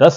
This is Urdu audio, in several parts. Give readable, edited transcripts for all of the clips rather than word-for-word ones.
10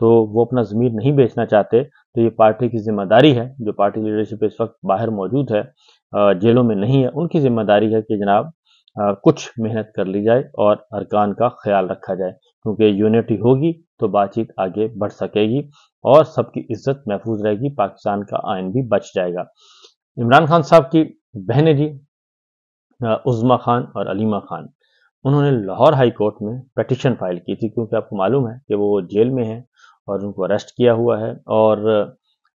تو وہ اپنا ضمیر نہیں بیچنا چاہتے، تو یہ پارٹی کی ذمہ داری ہے، جو پارٹی لیڈرشپ اس وقت باہر موجود ہے، جیلوں میں نہیں ہے، ان کی ذمہ داری ہے کہ جناب کچھ محنت کر لی جائے اور ارکان کا خیال رکھا جائے، کیونکہ یونٹی ہوگی تو بات چیت آگے بڑھ سکے گی اور سب کی عزت محفوظ رہے گی، پاکستان کا آئین بھی بچ جائے گا۔ عمران خان صاحب کی بہنیں جی عظمیٰ خان اور علیمہ خان، انہوں نے لاہور ہائی کورٹ میں پیٹیشن فائل کی تھی، کیونکہ آپ کو معلوم ہے کہ وہ جیل میں ہیں اور ان کو اریسٹ کیا ہوا ہے، اور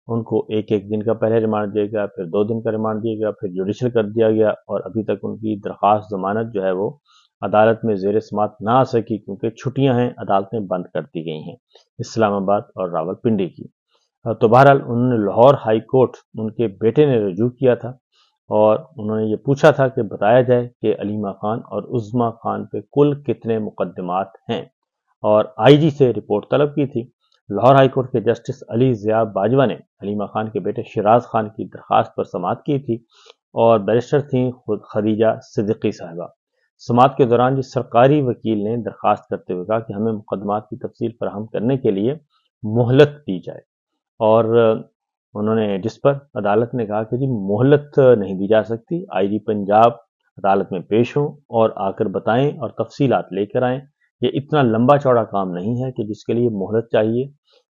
ان کو ایک دن کا پہلے ریمانڈ دیا گیا، پھر 2 دن کا ریمانڈ دیا گیا، پھر جوڈیشل کر دیا گیا، اور ابھی تک ان کی درخواست ضمانت جو ہے وہ عدالت میں زیر سماعت نہ آ سکی، کیونکہ چھٹیاں ہیں، عدالتیں بند کر دی گئی ہیں اسلام آباد اور راول پنڈی کی۔ تو بہرحال انہوں نے لاہور ہائی کورٹ، ان کے بیٹے نے رجوع کیا تھا اور انہوں نے یہ پوچھا تھا کہ بتایا جائے کہ علیمہ خان اور عظمیٰ خان پہ کل کتنے مقدمات ہیں، اور آئی جی سے رپورٹ طلب کی تھی۔ لاہور ہائی کورٹ کے جسٹس علی ضیاء باجوہ نے علیمہ خان کے بیٹے شیراز خان کی درخواست پر سماعت کی تھی، اور بیرسٹر تھیں خود خدیجہ صدیقی صاحبہ۔ سماعت کے دوران جس سرکاری وکیل نے درخواست کرتے ہوئے کہا کہ ہمیں مقدمات کی تفصیل فراہم کرنے کے لیے مہلت دی جائے، اور انہوں نے جس پر عدالت نے کہا کہ جی مہلت نہیں دی جا سکتی، آئی جی پنجاب عدالت میں پیش ہوں اور آ کر بتائیں اور تفصیلات لے کر آئیں، یہ اتنا لمبا چوڑا کام نہیں ہے کہ جس کے لیے مہلت چاہیے۔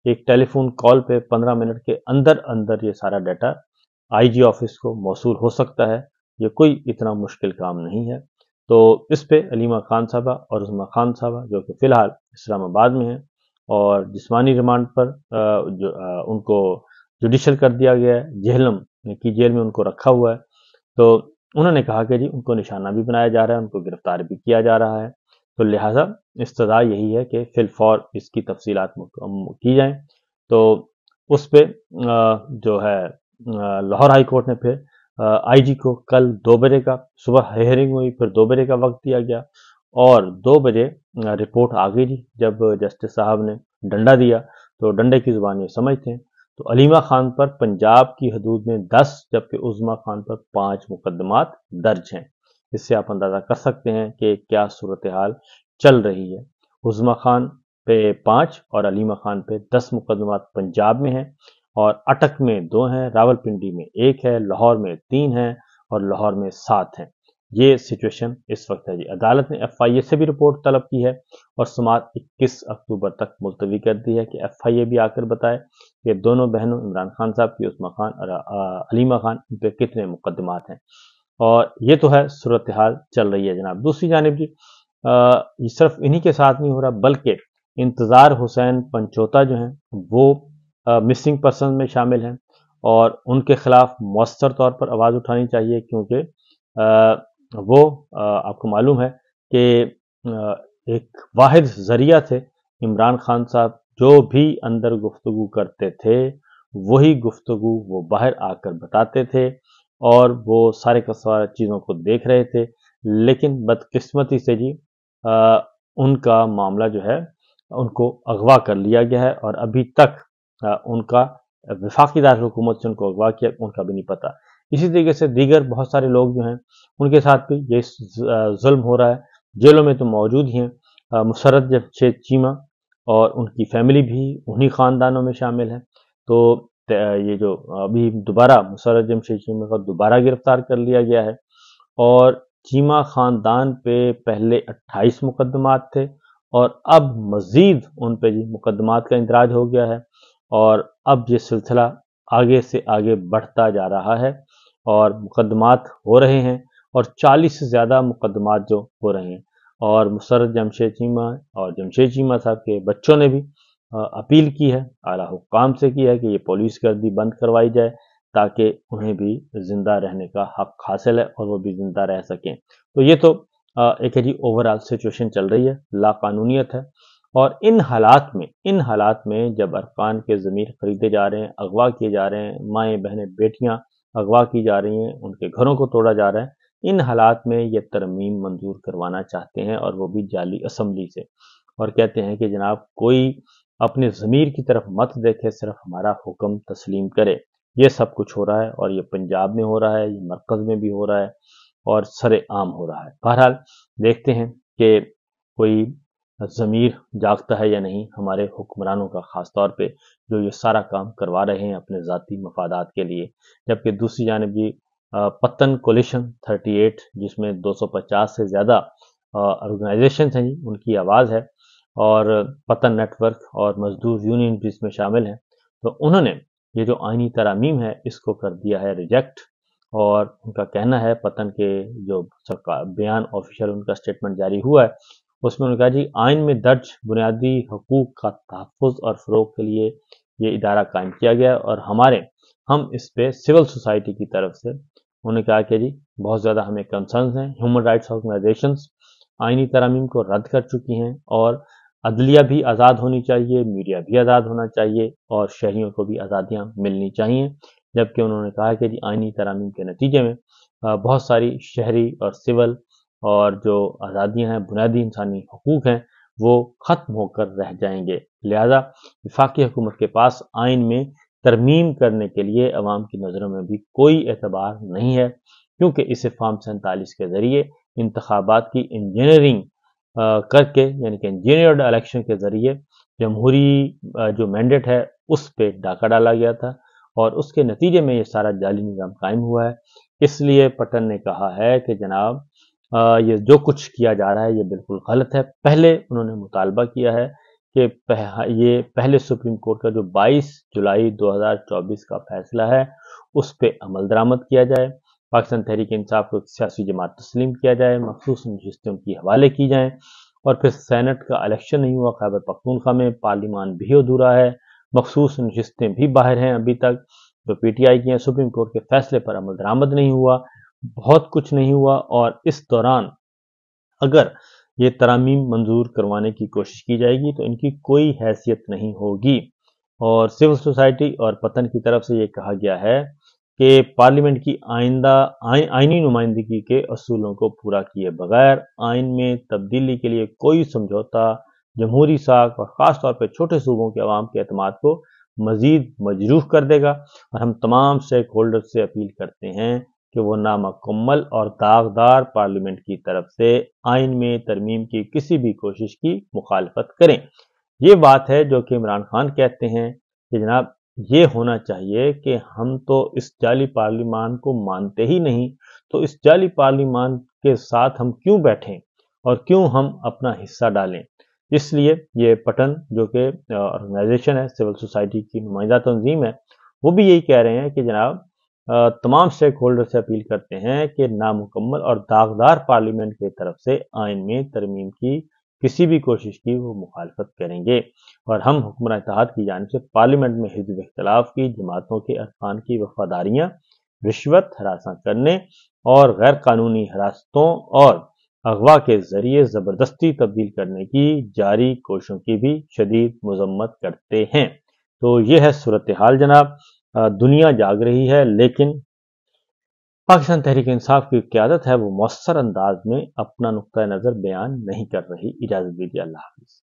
ایک ٹیلی فون کال پہ 15 منٹ کے اندر اندر یہ سارا ڈیٹا آئی جی آفس کو موصول ہو سکتا ہے، یہ کوئی اتنا مشکل کام نہیں ہے۔ تو اس پہ علیمہ خان صاحبہ اور عظمیٰ خان صاحبہ، جو کہ فی الحال اسلام آباد میں ہیں اور جسمانی ریمانڈ پر ان کو جوڈیشل کر دیا گیا ہے، جہلم کی جیل میں ان کو رکھا ہوا ہے، تو انہوں نے کہا کہ جی ان کو نشانہ بھی بنایا جا رہا ہے، ان کو گرفتار بھی کیا جا رہا ہے، تو لہٰذا استدعا یہی ہے کہ فی الفور اس کی تفصیلات کی جائیں۔ تو اس پہ جو ہے لاہور ہائی کورٹ نے پھر آئی جی کو کل 2 بجے کا صبح ہیئرنگ ہوئی، پھر 2 بجے کا وقت دیا گیا، اور 2 بجے رپورٹ آ گئی جی۔ جب جسٹس صاحب نے ڈنڈا دیا تو ڈنڈے کی زبان یہ سمجھتے ہیں، تو علیمہ خان پر پنجاب کی حدود میں 10 جبکہ عظمیٰ خان پر 5 مقدمات درج ہیں۔ اس سے آپ اندازہ کر سکتے ہیں کہ کیا صورتحال چل رہی ہے۔ عظمیٰ خان پہ 5 اور علیمہ خان پہ 10 مقدمات پنجاب میں ہیں، اور اٹک میں 2 ہیں، راول پنڈی میں 1 ہے، لاہور میں 3 ہیں، اور لاہور میں 7 ہیں۔ یہ سچویشن اس وقت ہے جی۔ عدالت نے ایف آئی اے سے بھی رپورٹ طلب کی ہے اور سماعت 21 اکتوبر تک ملتوی کر دی ہے کہ ایف آئی اے بھی آ کر بتائے کہ دونوں بہنوں عمران خان صاحب کی، عظمیٰ خان اور علیمہ خان، ان پہ کتنے مقدمات ہیں، اور یہ تو ہے صورتحال چل رہی ہے جناب۔ دوسری جانب جی یہ صرف انہی کے ساتھ نہیں ہو رہا، بلکہ انتظار حسین پنچوتا جو ہیں وہ مسنگ پرسن میں شامل ہیں، اور ان کے خلاف مؤثر طور پر آواز اٹھانی چاہیے، کیونکہ وہ آپ کو معلوم ہے کہ ایک واحد ذریعہ تھے۔ عمران خان صاحب جو بھی اندر گفتگو کرتے تھے وہی گفتگو وہ باہر آ کر بتاتے تھے، اور وہ سارے کا سارے چیزوں کو دیکھ رہے تھے، لیکن بدقسمتی سے جی ان کا معاملہ جو ہے ان کو اغوا کر لیا گیا ہے، اور ابھی تک ان کا وفاقی دارالحکومت سے ان کو اغوا کیا ان کا بھی نہیں پتہ۔ اسی طریقے سے دیگر بہت سارے لوگ جو ہیں ان کے ساتھ بھی یہ ظلم ہو رہا ہے، جیلوں میں تو موجود ہی ہیں۔ مسرت جمشید چیمہ اور ان کی فیملی بھی انہی خاندانوں میں شامل ہے، تو یہ جو ابھی دوبارہ مسرت جمشید چیمہ کا دوبارہ گرفتار کر لیا گیا ہے، اور چیمہ خاندان پہ پہلے 28 مقدمات تھے، اور اب مزید ان پہ جی مقدمات کا اندراج ہو گیا ہے، اور اب یہ سلسلہ آگے سے آگے بڑھتا جا رہا ہے، اور مقدمات ہو رہے ہیں، اور 40 سے زیادہ مقدمات جو ہو رہے ہیں، اور مسرت جمشید چیمہ اور جمشید چیمہ صاحب کے بچوں نے بھی اپیل کی ہے، اعلیٰ حکام سے کی ہے کہ یہ پولیس گردی بند کروائی جائے، تاکہ انہیں بھی زندہ رہنے کا حق حاصل ہے اور وہ بھی زندہ رہ سکیں۔ تو یہ تو ایک ہے جی اوورآل سچویشن چل رہی ہے، لا قانونیت ہے، اور ان حالات میں جب ارکان کے ضمیر خریدے جا رہے ہیں، اغوا کیے جا رہے ہیں، مائیں بہنیں بیٹیاں اغوا کی جا رہی ہیں، ان کے گھروں کو توڑا جا رہا ہے، ان حالات میں یہ ترمیم منظور کروانا چاہتے ہیں، اور وہ بھی جعلی اسمبلی سے، اور کہتے ہیں کہ جناب کوئی اپنے ضمیر کی طرف مت دیکھے، صرف ہمارا حکم تسلیم کرے۔ یہ سب کچھ ہو رہا ہے، اور یہ پنجاب میں ہو رہا ہے، یہ مرکز میں بھی ہو رہا ہے، اور سر عام ہو رہا ہے۔ بہرحال دیکھتے ہیں کہ کوئی ضمیر جاگتا ہے یا نہیں ہمارے حکمرانوں کا، خاص طور پہ جو یہ سارا کام کروا رہے ہیں اپنے ذاتی مفادات کے لیے، جبکہ دوسری جانب یہ پتن کولیشن 38 جس میں 250 سے زیادہ آرگنائزیشنز ہیں ان کی آواز ہے، اور پتن نیٹ ورک اور مزدور یونین بھی اس میں شامل ہیں، تو انہوں نے یہ جو آئینی ترامیم ہے اس کو کر دیا ہے ریجیکٹ، اور ان کا کہنا ہے پتن کے جو بیان آفیشیل ان کا سٹیٹمنٹ جاری ہوا ہے اس میں انہوں نے کہا جی آئین میں درج بنیادی حقوق کا تحفظ اور فروغ کے لیے یہ ادارہ قائم کیا گیا اور ہم اس پہ سول سوسائٹی کی طرف سے انہوں نے کہا کہ جی بہت زیادہ ہمیں کنسرنز ہیں، ہیومن رائٹس آرگنائزیشنز آئینی ترامیم کو رد کر چکی ہیں، اور عدلیہ بھی آزاد ہونی چاہیے، میڈیا بھی آزاد ہونا چاہیے، اور شہریوں کو بھی آزادیاں ملنی چاہیے، جبکہ انہوں نے کہا کہ جی آئینی ترامیم کے نتیجے میں بہت ساری شہری اور سول اور جو آزادیاں ہیں، بنیادی انسانی حقوق ہیں، وہ ختم ہو کر رہ جائیں گے، لہذا وفاقی حکومت کے پاس آئین میں ترمیم کرنے کے لیے عوام کی نظروں میں بھی کوئی اعتبار نہیں ہے، کیونکہ اسے فارم 47 کے ذریعے انتخابات کی انجینئرنگ کر کے، یعنی کہ انجینئرڈ الیکشن کے ذریعے جمہوری جو مینڈیٹ ہے اس پہ ڈاکہ ڈالا گیا تھا، اور اس کے نتیجے میں یہ سارا جعلی نظام قائم ہوا ہے۔ اس لیے پٹن نے کہا ہے کہ جناب یہ جو کچھ کیا جا رہا ہے یہ بالکل غلط ہے۔ پہلے انہوں نے مطالبہ کیا ہے کہ یہ پہلے سپریم کورٹ کا جو 22 جولائی 2024 کا فیصلہ ہے اس پہ عمل درآمد کیا جائے، پاکستان تحریک انصاف کو سیاسی جماعت تسلیم کیا جائے، مخصوص نشستیں ان کی حوالے کی جائیں، اور پھر سینٹ کا الیکشن نہیں ہوا خیبر پختونخوا میں، پارلیمان بھی ادھورا ہے، مخصوص نشستیں بھی باہر ہیں ابھی تک جو پی ٹی آئی کی ہیں، سپریم کورٹ کے فیصلے پر عمل درآمد نہیں ہوا، بہت کچھ نہیں ہوا، اور اس دوران اگر یہ ترامیم منظور کروانے کی کوشش کی جائے گی تو ان کی کوئی حیثیت نہیں ہوگی، اور سول سوسائٹی اور پتن کی طرف سے یہ کہا گیا ہے کہ پارلیمنٹ کی آئینی نمائندگی کے اصولوں کو پورا کیے بغیر آئین میں تبدیلی کے لیے کوئی سمجھوتا جمہوری ساکھ اور خاص طور پہ چھوٹے صوبوں کے عوام کے اعتماد کو مزید مجروح کر دے گا، اور ہم تمام اسٹیک ہولڈر سے اپیل کرتے ہیں کہ وہ نامکمل اور داغدار پارلیمنٹ کی طرف سے آئین میں ترمیم کی کسی بھی کوشش کی مخالفت کریں۔ یہ بات ہے جو کہ عمران خان کہتے ہیں کہ جناب یہ ہونا چاہیے کہ ہم تو اس جعلی پارلیمان کو مانتے ہی نہیں، تو اس جعلی پارلیمان کے ساتھ ہم کیوں بیٹھیں اور کیوں ہم اپنا حصہ ڈالیں۔ اس لیے یہ پٹن جو کہ آرگنائزیشن ہے، سول سوسائٹی کی نمائندہ تنظیم ہے، وہ بھی یہی کہہ رہے ہیں کہ جناب تمام سٹیک ہولڈر سے اپیل کرتے ہیں کہ نامکمل اور داغدار پارلیمنٹ کی طرف سے آئین میں ترمیم کی کسی بھی کوشش کی وہ مخالفت کریں گے، اور ہم حکمراں اتحاد کی جانب سے پارلیمنٹ میں حزب اختلاف کی جماعتوں کے ارکان کی وفاداریاں رشوت ہراساں کرنے اور غیر قانونی حراستوں اور اغوا کے ذریعے زبردستی تبدیل کرنے کی جاری کوششوں کی بھی شدید مذمت کرتے ہیں۔ تو یہ ہے صورتحال جناب، دنیا جاگ رہی ہے، لیکن پاکستان تحریک انصاف کی قیادت ہے وہ مؤثر انداز میں اپنا نقطہ نظر بیان نہیں کر رہی۔ اجازت دیجیے، اللہ حافظ۔